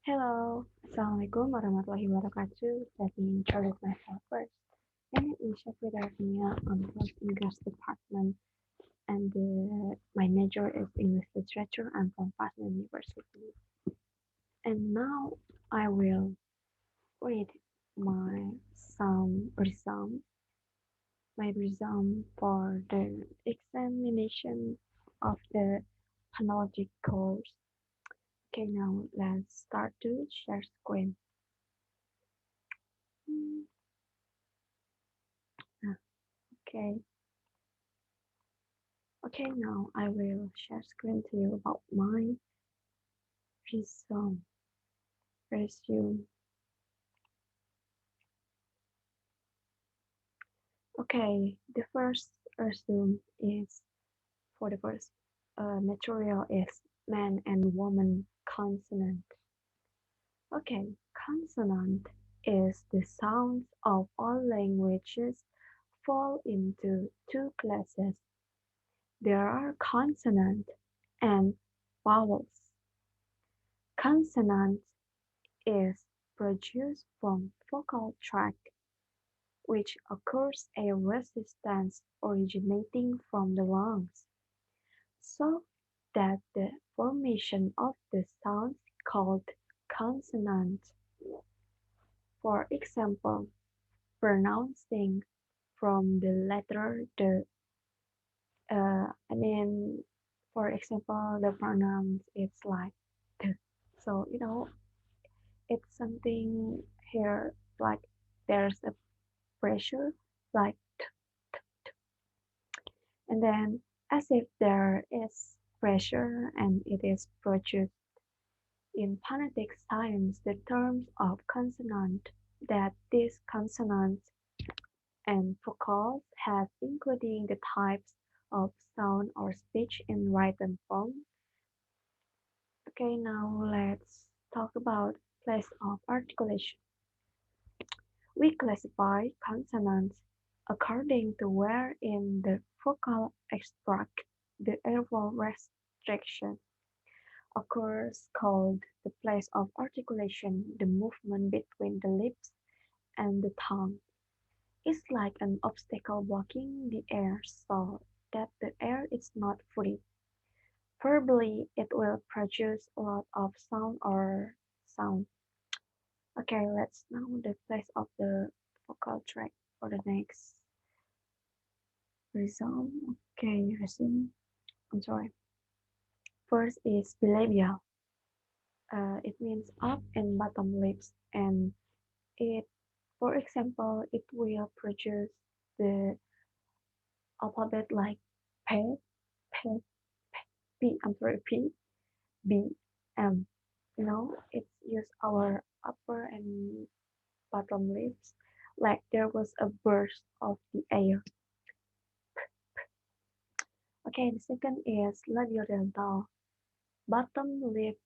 Hello, Assalamualaikum warahmatullahi wabarakatuh. Let me introduce myself first. My name is Shafira Armia. I'm from English department, and my major is English literature. I'm from Pasco University. And now I will read my my resume for the examination of the Phonology course. Okay, now let's start to share screen. Mm, Okay. Okay, now I will share screen to you about my resume. resume. Okay, the first resume is for the first material is man and woman consonant. Okay, consonant is the sounds of all languages fall into two classes. There are consonant and vowels. Consonant is produced from vocal tract, which occurs a resistance originating from the lungs, so that the formation of the sound called consonant. For example, pronouncing from the letter the I mean, for example, the pronouns it's like the. So it's something here like there's a pressure like and then as if there is pressure and it is produced in phonetic science the terms of consonant that these consonants and vocals have including the types of sound or speech in written form. Okay, now let's talk about place of articulation. We classify consonants according to where in the vocal extract the airway restriction occurs, called the place of articulation. The movement between the lips and the tongue is like an obstacle blocking the air so that the air is not free. Verbally, it will produce a lot of sound or sound. Okay, let's know the place of the vocal tract for the next resume. Okay, resume. I'm sorry. First is bilabial. It means up and bottom lips, and it, for example, it will produce the alphabet like P, P, P. I'm sorry, P, B, M. It's use our upper and bottom lips like there was a burst of the air. Okay, the second is labiodental, bottom lip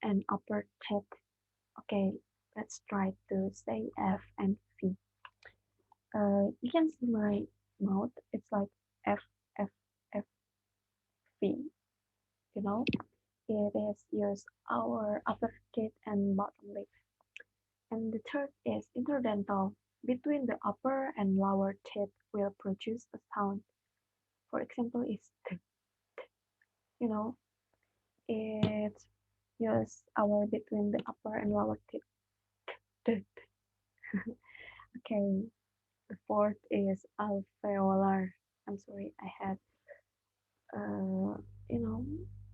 and upper teeth. Okay, let's try to say F and V. You can see my mouth. It's like F, F, F, V. You know, it is use our upper teeth and bottom lip. And the third is interdental. Between the upper and lower teeth will produce a sound. For example, is t. You know, it use our between the upper and lower teeth. T. Okay, the fourth is alveolar. I'm sorry, I had uh, you know,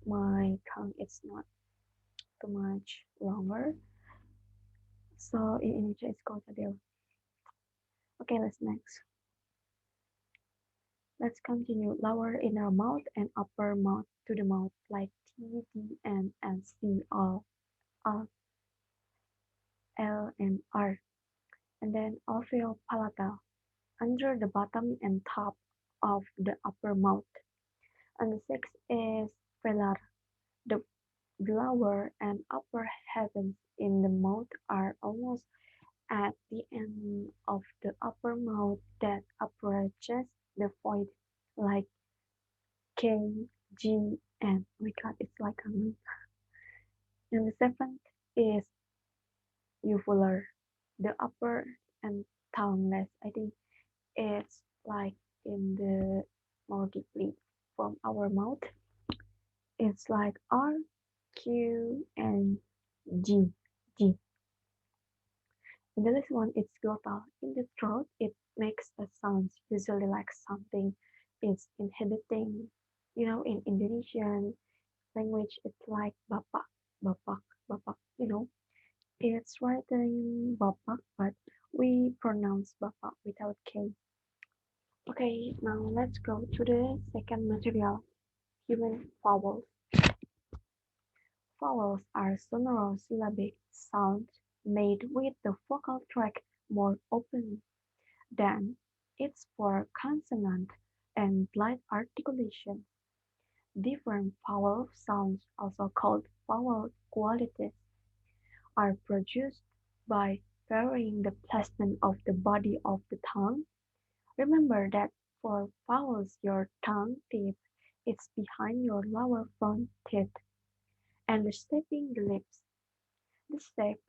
my tongue is not too much longer. So in English it's called a deal. Okay, let's next. Let's continue. Lower inner mouth and upper mouth to the mouth like T, D, N, and C, R, L, and R. And then alveolo-palatal under the bottom and top of the upper mouth. And the sixth is velar. The lower and upper heavens in the mouth are almost at the end of the upper mouth that approaches the void, like K, G, and oh my god, it's like a moon. And the seventh is uvular, the upper and tongueless. I think it's like in the more deeply from our mouth. It's like R, Q, and G. G. And the last one is glottal. In the throat, it makes a sound usually like something is inhibiting. In Indonesian language, it's like bapak, bapak, bapak. It's written bapak, but we pronounce bapak without K. Okay, now let's go to the second material, human vowels. Vowels are sonorous-syllabic sounds made with the vocal tract more open than its for consonant and light articulation. Different vowel sounds, also called vowel qualities, are produced by varying the placement of the body of the tongue. Remember that for vowels your tongue tip is behind your lower front teeth and shaping the lips. The shape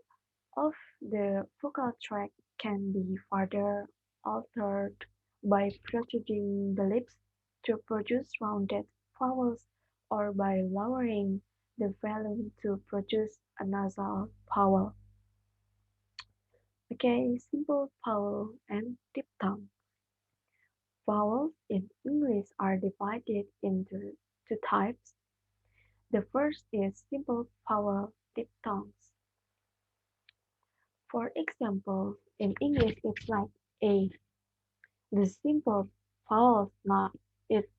of the vocal tract can be further altered by protruding the lips to produce rounded vowels or by lowering the volume to produce a nasal vowel. Okay, simple vowel and diphthong. Vowels in English are divided into two types. The first is simple vowel diphthongs. For example, in English it's like A. The simple vowel not it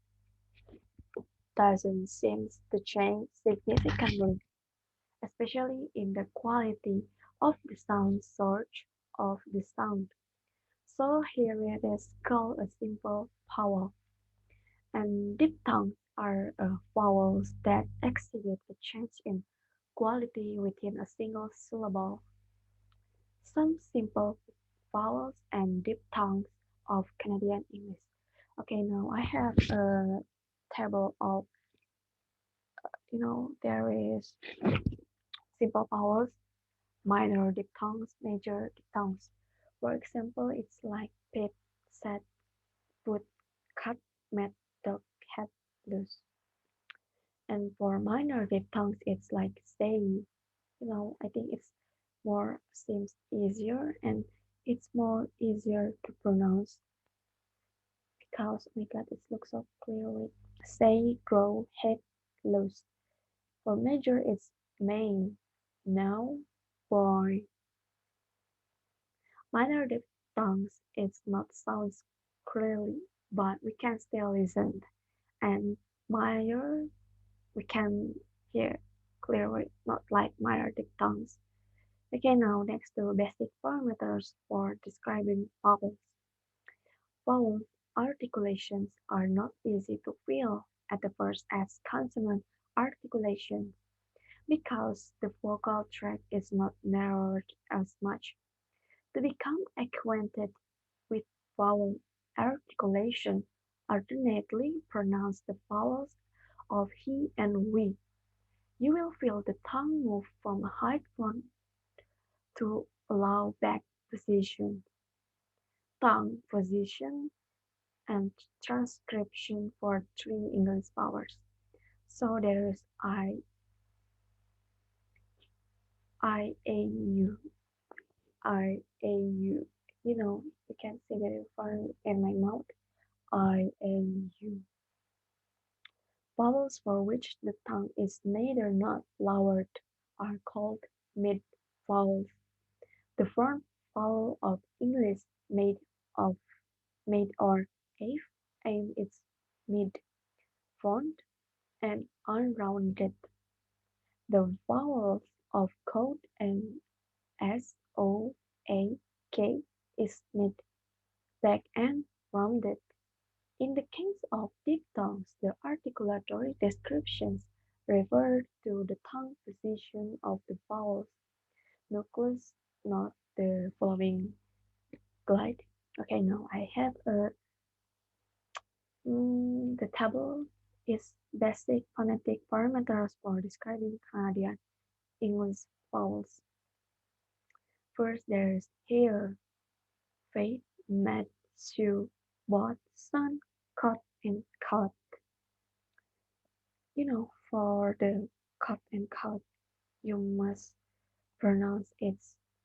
doesn't seem to change significantly, especially in the quality of the sound source of the sound. So here it is called a simple vowel. And diphthongs are vowels that exhibit a change in quality within a single syllable. Some simple vowels and diphthongs of Canadian English. Okay, now I have a table of, there is simple vowels, minor diphthongs, major diphthongs. For example, it's like pit, set, put, cut, met, dog, hat, loose. And for minor diphthongs, it's like say. I think it's more seems easier and it's more easier to pronounce because oh my god, it looks so clearly. Say, grow, head, loose. For major, it's may, now, boy. Minor diphthongs, it's not sounds clearly, but we can still listen. And minor, we can hear clearly, not like minor diphthongs. Okay, now next to basic parameters for describing vowels. Vowel articulations are not easy to feel at the first as consonant articulations because the vocal tract is not narrowed as much. To become acquainted with vowel articulation, alternately pronounce the vowels of he and we. You will feel the tongue move from high front to low back position, tongue position, and transcription for three English vowels. So there is I, A, U, I, A, U. You can see that in front in my mouth. I, A, U. Vowels for which the tongue is neither not lowered are called mid vowels. The front vowel of English of made or if aim is mid front and unrounded. The vowels of code and S-O-A-K is mid, back and rounded. In the case of diphthongs, the articulatory descriptions refer to the tongue position of the vowels nucleus, not the following glide. Okay, now I have the table is basic phonetic parameters for describing Canadian English vowels. First there's hair, faith, met, shoe, bought, sun, cut, and cut. For the cut and cut, you must pronounce it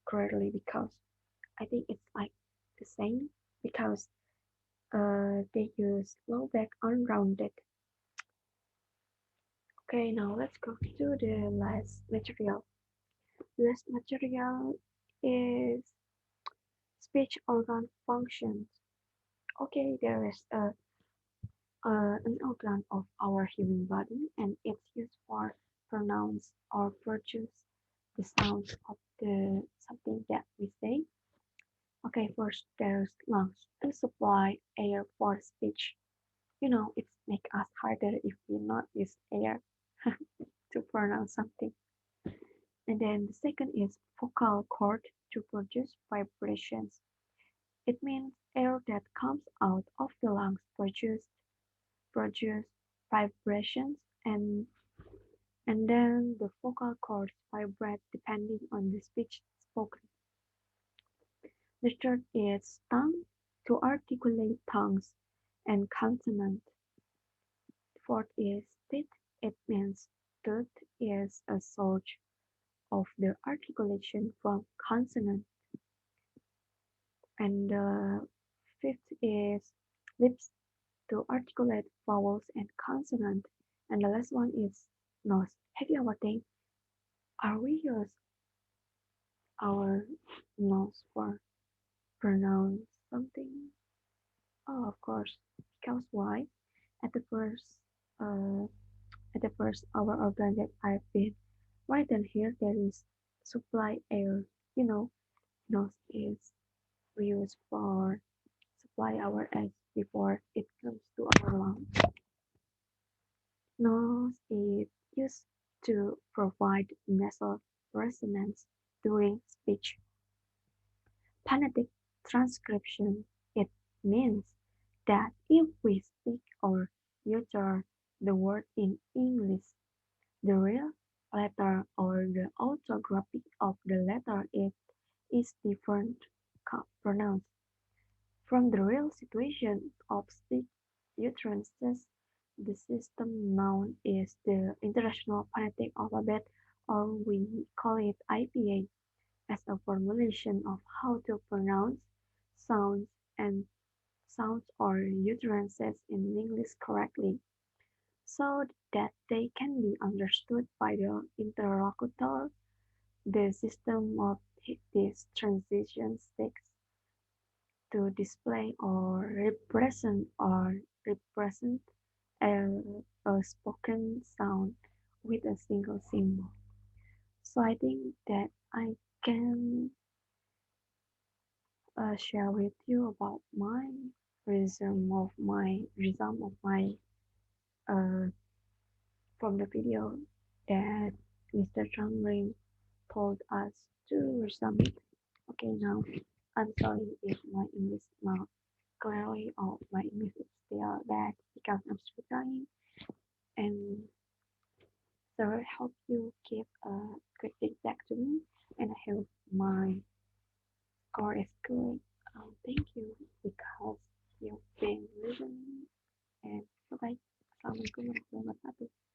correctly because I think it's like the same because they use low back unrounded. Okay, now let's go to the last material. Last material is speech organ functions. Okay, there is an organ of our human body and it's used for pronounce or produce the sound of the something that we say. Okay, first there's lungs to supply air for speech. It make us harder if we not use air to pronounce something. And then the second is vocal cord to produce vibrations. It means air that comes out of the lungs produce vibrations and then the vocal cords vibrate depending on the speech spoken. The third is tongue to articulate tongues and consonant. The fourth is teeth. It means tooth is a source of the articulation from consonant. And the fifth is lips to articulate vowels and consonant. And the last one is nose. Have you ever think, are we use our nose for pronounce something? Oh, of course. Because why? At the first, uh, our organ that I've been written here, there is supply air. You know, nose is used for supply our air before it comes to our lungs. Nose is used to provide nasal resonance during speech. Phonetic transcription, it means that if we speak or utter the word in English, the real letter or the orthography of the letter it is different pronounced from the real situation of speech utterances. The system known as the International Phonetic Alphabet, or we call it IPA, as a formulation of how to pronounce sounds and sounds or utterances in English correctly, so that they can be understood by the interlocutor. The system of these transitions seeks to display or represent a spoken sound with a single symbol. So I think that I can share with you about my resume of my uh, from the video that Mr. Changring told us to resume it. Okay, now I'm sorry if my English not clearly or my English is still bad because I'm still trying and so I hope you give a good feedback to me and I hope my score is good. Thank you because you've been listening and bye bye. Assalamualaikum warahmatullahi wabarakatuh.